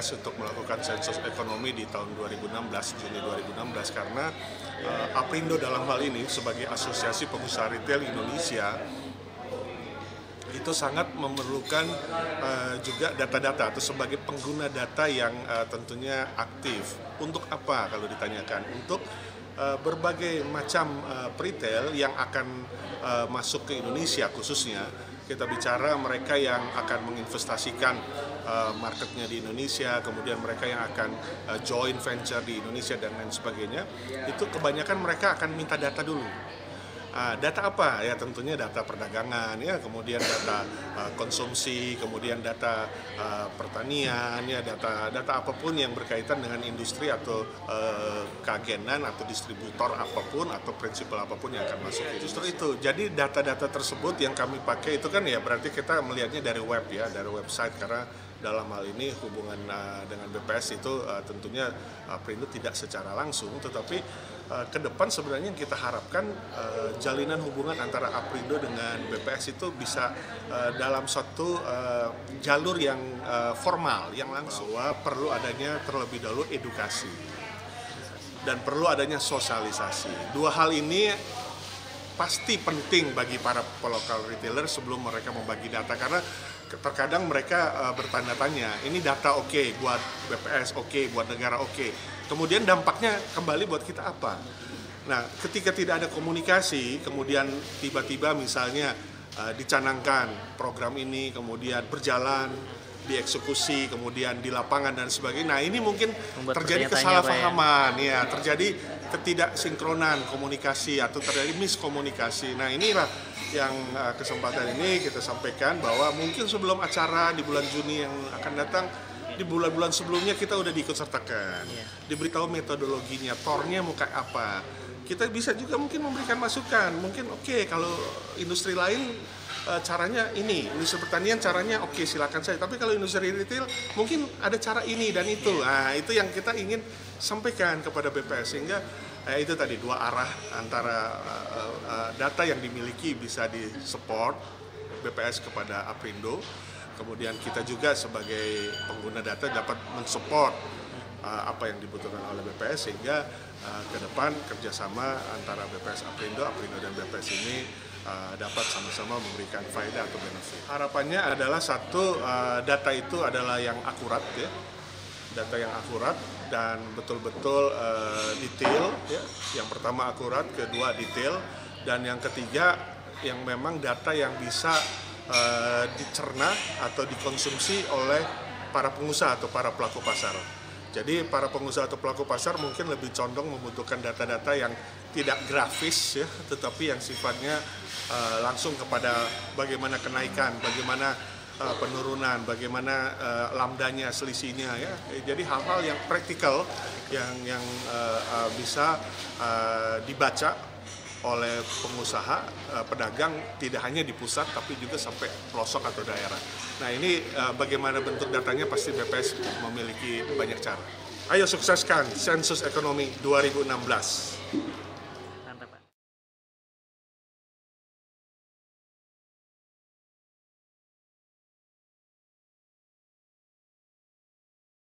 BPS untuk melakukan sensus ekonomi di tahun 2016, Juni 2016, karena Aprindo dalam hal ini sebagai Asosiasi Pengusaha Retail Indonesia itu sangat memerlukan juga data-data atau sebagai pengguna data yang tentunya aktif. Untuk apa kalau ditanyakan? Untuk berbagai macam retail yang akan masuk ke Indonesia khususnya. Kita bicara mereka yang akan menginvestasikan marketnya di Indonesia, kemudian mereka yang akan joint venture di Indonesia dan lain sebagainya. Itu kebanyakan mereka akan minta data dulu. Data apa? Ya tentunya data perdagangan, ya kemudian data konsumsi, kemudian data pertanian, ya data apapun yang berkaitan dengan industri atau keagenan atau distributor apapun atau prinsipal apapun yang akan masuk. Justru itu. Jadi data-data tersebut yang kami pakai itu kan ya berarti kita melihatnya dari web ya, dari website, karena dalam hal ini hubungan dengan BPS itu tentunya Aprindo tidak secara langsung, tetapi ke depan sebenarnya yang kita harapkan jalinan hubungan antara Aprindo dengan BPS itu bisa dalam suatu jalur yang formal, yang langsung. Bahwa perlu adanya terlebih dahulu edukasi dan perlu adanya sosialisasi. Dua hal ini pasti penting bagi para local retailer sebelum mereka membagi data, karena terkadang mereka bertanya tanya, ini data oke buat BPS, oke buat negara, oke. Kemudian dampaknya kembali buat kita apa? Nah, ketika tidak ada komunikasi, kemudian tiba-tiba misalnya dicanangkan program ini, kemudian berjalan, dieksekusi, kemudian di lapangan dan sebagainya. Nah, ini mungkin terjadi kesalahpahaman, ya, terjadi ketidaksinkronan komunikasi atau terjadi miskomunikasi. Nah, inilah yang kesempatan ini kita sampaikan bahwa mungkin sebelum acara di bulan Juni yang akan datang, di bulan-bulan sebelumnya kita udah diikutsertakan, diberitahu metodologinya, tornya mau kayak apa. Kita bisa juga mungkin memberikan masukan, mungkin oke, kalau industri lain caranya ini, industri pertanian caranya oke, silakan saja. Tapi kalau industri retail mungkin ada cara ini dan itu. Nah, itu yang kita ingin sampaikan kepada BPS, sehingga itu tadi dua arah antara data yang dimiliki bisa disupport BPS kepada Aprindo, kemudian kita juga sebagai pengguna data dapat mensupport apa yang dibutuhkan oleh BPS, sehingga ke depan kerjasama antara BPS Aprindo dan BPS ini dapat sama-sama memberikan faedah atau benefit. Harapannya adalah satu, data itu adalah yang akurat, ya, data yang akurat dan betul-betul detail, ya. Yang pertama akurat, kedua detail, dan yang ketiga yang memang data yang bisa dicerna atau dikonsumsi oleh para pengusaha atau para pelaku pasar. Jadi para pengusaha atau pelaku pasar mungkin lebih condong membutuhkan data-data yang tidak grafis, ya, tetapi yang sifatnya langsung kepada bagaimana kenaikan, bagaimana penurunan, bagaimana lambdanya, selisihnya, ya. Jadi hal-hal yang praktikal yang bisa dibaca oleh pengusaha, pedagang, tidak hanya di pusat tapi juga sampai pelosok atau daerah. Nah, ini bagaimana bentuk datanya pasti BPS memiliki banyak cara. Ayo sukseskan sensus ekonomi 2016.